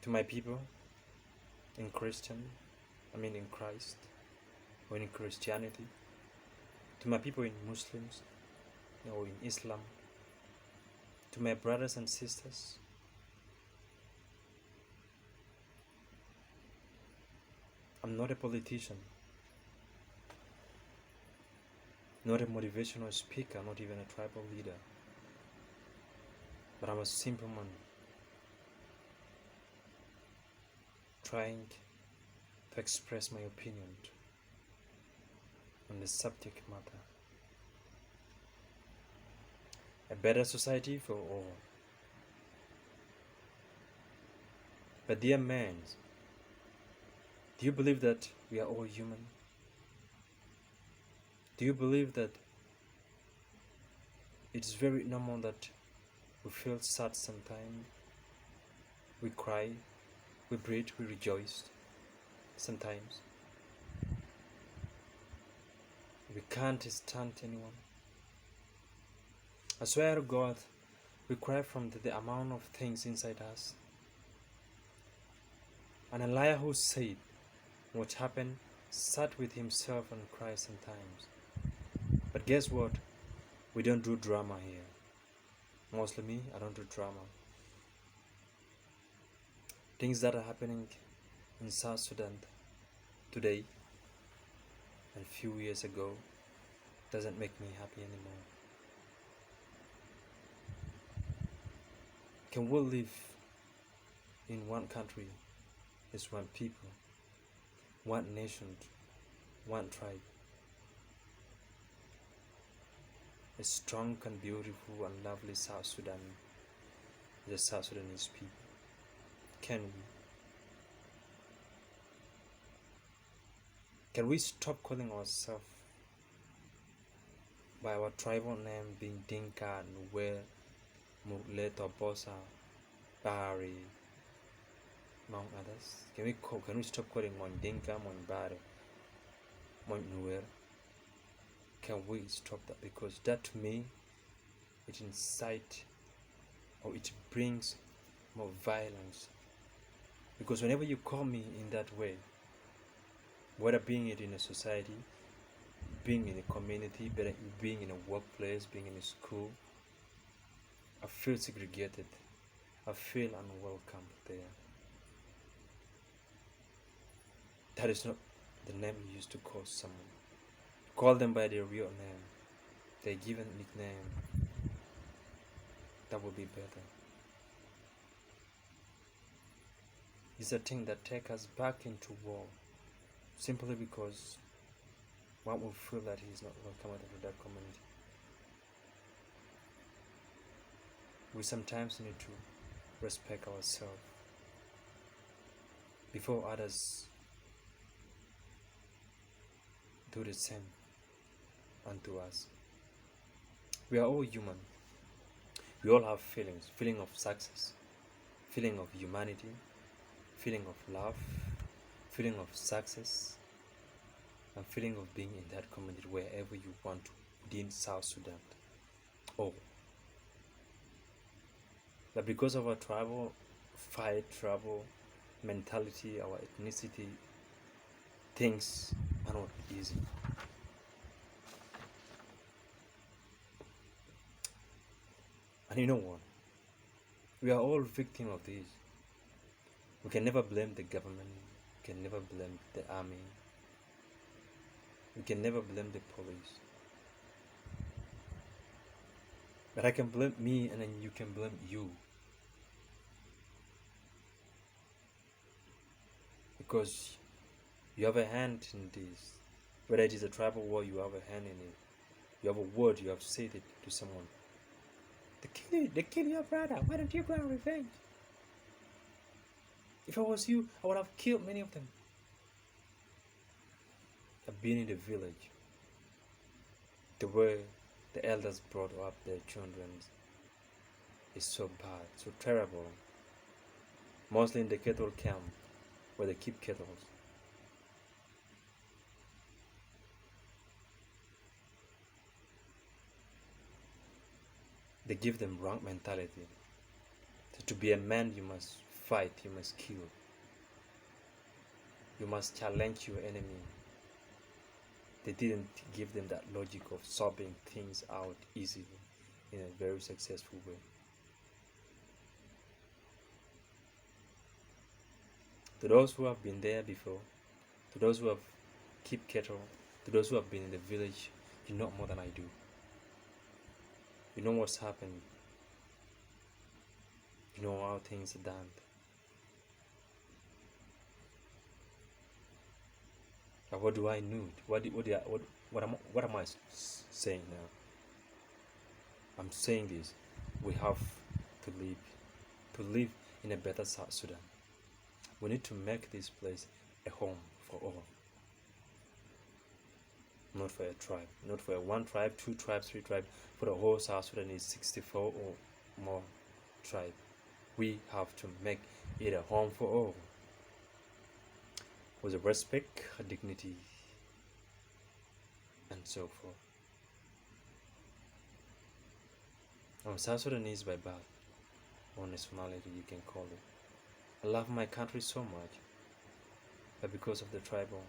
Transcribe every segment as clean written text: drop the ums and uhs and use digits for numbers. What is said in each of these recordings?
To my people in in Christ, or in Christianity, to my people in Muslims or in Islam, to my brothers and sisters, I'm not a politician, not a motivational speaker, not even a tribal leader, but I'm a simple man trying to express my opinion on the subject matter. A better society for all. But dear man, do you believe that we are all human? Do you believe that it's very normal that we feel sad sometimes, we cry, we breathe, we rejoice sometimes? We can't stand anyone. I swear to God, we cry from the amount of things inside us. And a liar who said what happened sat with himself and cried sometimes. But guess what? We don't do drama here. Mostly me, I don't do drama. Things that are happening in South Sudan today and a few years ago doesn't make me happy anymore. Can we live in one country as one people, one nation, one tribe? A strong and beautiful and lovely South Sudan, the South Sudanese people. Can we? Can we stop calling ourselves by our tribal name being Dinka, Nuer, Murle, Bosa, Bari, among others? Can we stop calling Mon Dinka, Mon Bari, Mon Nuer? Can we stop that? Because that to me, it incites or it brings more violence. Because whenever you call me in that way, whether being it in a society, being in a community, being in a workplace, being in a school, I feel segregated. I feel unwelcome there. That is not the name you used to call someone. Call them by their real name, their given nickname. That would be better. It's a thing that takes us back into war, simply because one will feel that he is not welcome out of that community. We sometimes need to respect ourselves before others do the same unto us. We are all human. We all have feelings, feeling of success, feeling of humanity, feeling of love, feeling of success, and feeling of being in that community wherever you want to, within South Sudan. Oh. But because of our tribal mentality, our ethnicity, things are not easy. And you know what? We are all victims of this. We can never blame the government. We can never blame the army. We can never blame the police. But I can blame me, and then you can blame you. Because you have a hand in this. Whether it is a tribal war, you have a hand in it. You have a word, you have said it to someone. They kill your brother. Why don't you go and revenge? If I was you, I would have killed many of them. I've been in the village. The way the elders brought up their children is so bad, so terrible. Mostly in the cattle camp, where they keep cattle. They give them wrong mentality. So to be a man, you must fight, you must kill. You must challenge your enemy. They didn't give them that logic of solving things out easily in a very successful way. To those who have been there before, to those who have kept cattle, to those who have been in the village, you know more than I do. You know what's happened. You know how things are done. But what do I know? What am I saying now? I'm saying this: we have to live in a better South Sudan. We need to make this place a home for all, not for a tribe, not for one tribe, two tribes, three tribes. For the whole South Sudan is 64 or more tribes. We have to make it a home for all, with respect, dignity, and so forth. I'm South Sudanese by birth, or nationality you can call it. I love my country so much, but because of the tribal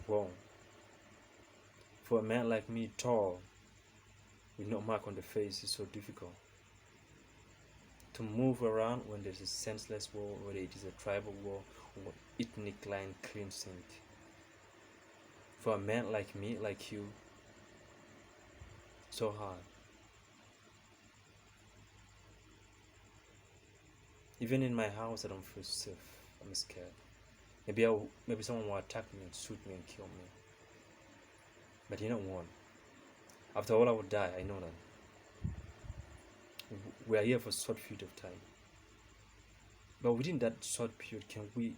wrong. For a man like me, tall, with no mark on the face, is so difficult. To move around when there's a senseless war, whether it is a tribal war or ethnic line cleansing. For a man like me, like you, so hard. Even in my house, I don't feel safe. I'm scared. Maybe someone will attack me and shoot me and kill me. But you know what? After all, I will die. I know that. We are here for a short period of time. But within that short period, can we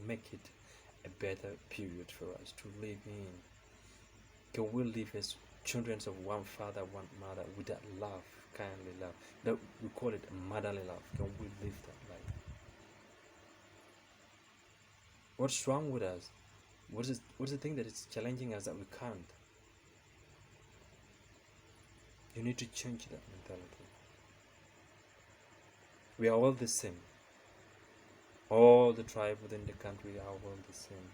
make it a better period for us to live in? Can we live as children of one father, one mother, with that love, kindly love? That we call it motherly love. Can we live that life? What's wrong with us? What's the thing that is challenging us that we can't? You need to change that mentality. We are all the same. All the tribes within the country are all the same.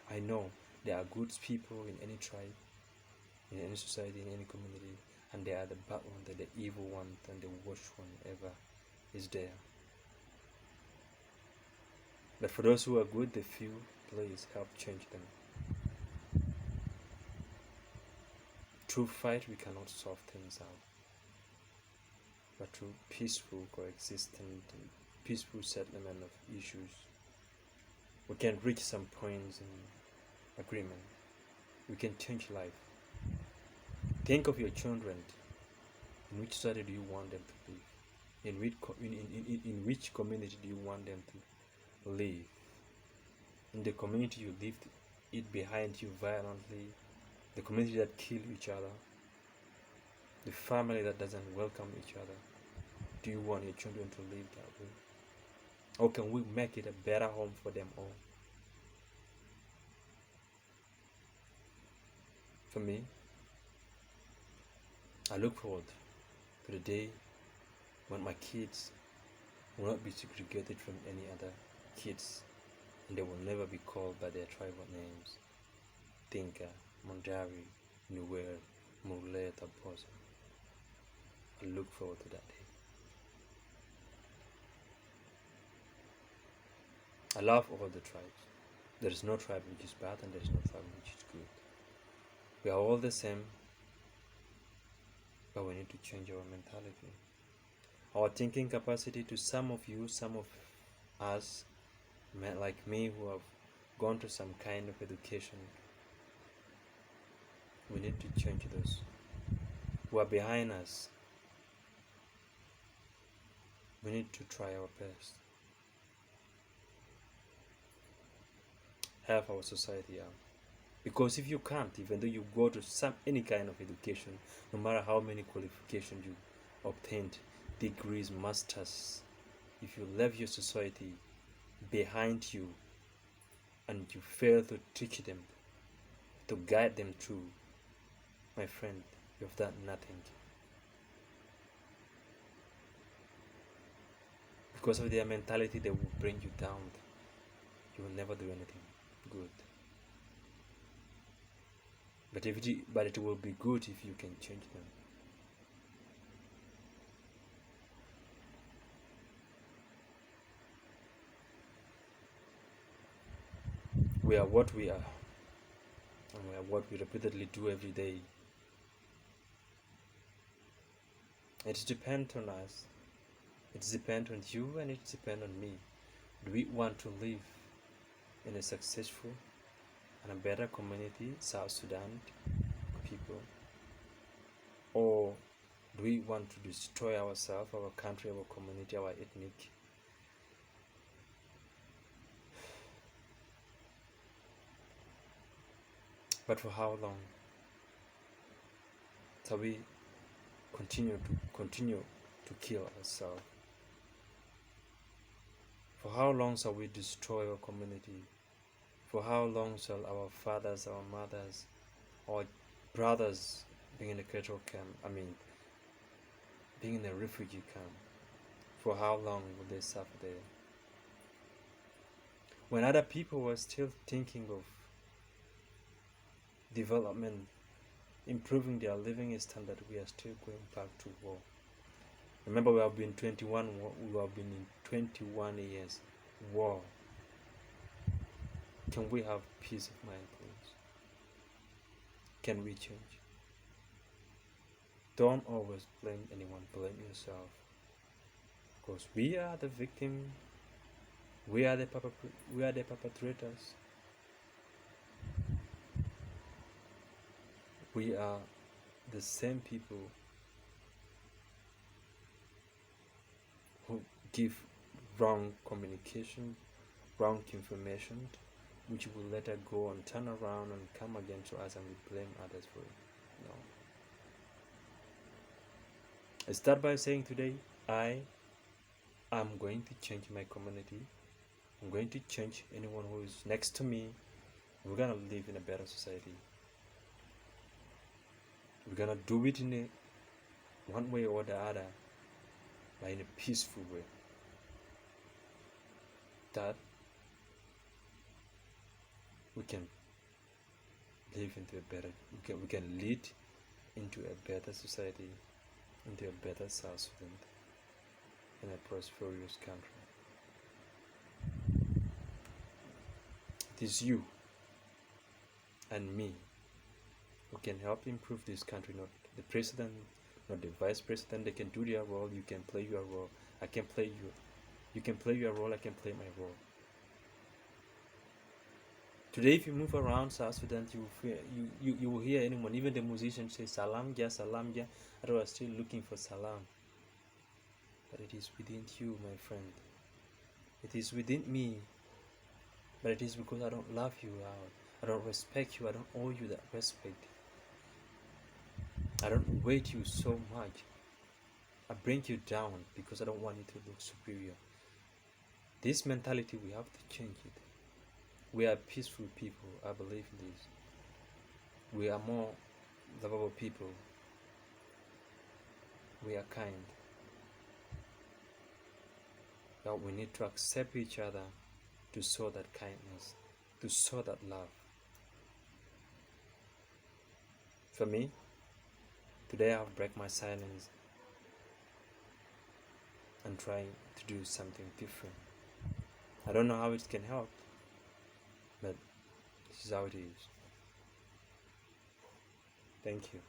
I know there are good people in any tribe, in any society, in any community, and there are the bad ones, the evil ones, and the worst one ever is there. But for those who are good, the few, please help change them. Through fight, we cannot solve things out, but through peaceful coexistence and peaceful settlement of issues, we can reach some points in agreement. We can change life. Think of your children. In which society do you want them to live? In which community do you want them to live? In the community you leave it behind you violently, the community that kill each other, the family that doesn't welcome each other. Do you want your children to live that way? Or can we make it a better home for them all? For me, I look forward to the day when my kids will not be segregated from any other kids, and they will never be called by their tribal names: Dinka, Mondari, Nuer, Murle, Taposa. I look forward to that day. I love all the tribes. There is no tribe which is bad, and there is no tribe which is good. We are all the same, but we need to change our mentality, our thinking capacity. To some of you, some of us, men like me, who have gone to some kind of education, we need to change those who are behind us. We need to try our best. Help our society out. Because if you can't, even though you go to any kind of education, no matter how many qualifications you obtained, degrees, masters, if you left your society behind you and you fail to teach them, to guide them through, my friend, you have done nothing. Because of their mentality, they will bring you down. You will never do anything good. But it will be good if you can change them. We are what we are, and we are what we repeatedly do every day. It depends on us. It depends on you, and it depends on me. Do we want to live in a successful and a better community, South Sudan people, or do we want to destroy ourselves, our country, our community, our ethnic? But for how long shall we continue to kill ourselves? For how long shall we destroy our community? For how long shall our fathers, our mothers, our brothers being in a cattle camp, being in a refugee camp? For how long will they suffer there? When other people were still thinking of development, improving their living standard, we are still going back to war. Remember, we have been in 21 years war. Can we have peace of mind, please? Can we change? Don't always blame anyone, blame yourself. Because we are the victim, we are the perpetrators. We are the same people who give wrong communication, wrong information, which will later go and turn around and come again to us, and we blame others for it. No. I start by saying today, I am going to change my community. I'm going to change anyone who is next to me. We're gonna live in a better society. We're gonna do it in one way or the other, but in a peaceful way. That we can live into a better, we can lead into a better society, into a better South Sudan, in a prosperous country. It is you and me who can help improve this country, not the president, not the vice president. They can do their role, you can play your role, I can play you can play your role, I can play my role. Today, if you move around South Sudan, you will hear anyone, even the musicians, say salam ja, and we are still looking for salam. But it is within you, my friend. It is within me. But it is because I don't love you out. I don't respect you. I don't owe you that respect. I don't weight you so much. I bring you down because I don't want you to look superior. This mentality, we have to change it. We are peaceful people. I believe in this. We are more lovable people. We are kind. But we need to accept each other to show that kindness, to show that love. For me, today I'll break my silence and try to do something different. I don't know how it can help, but this is how it is. Thank you.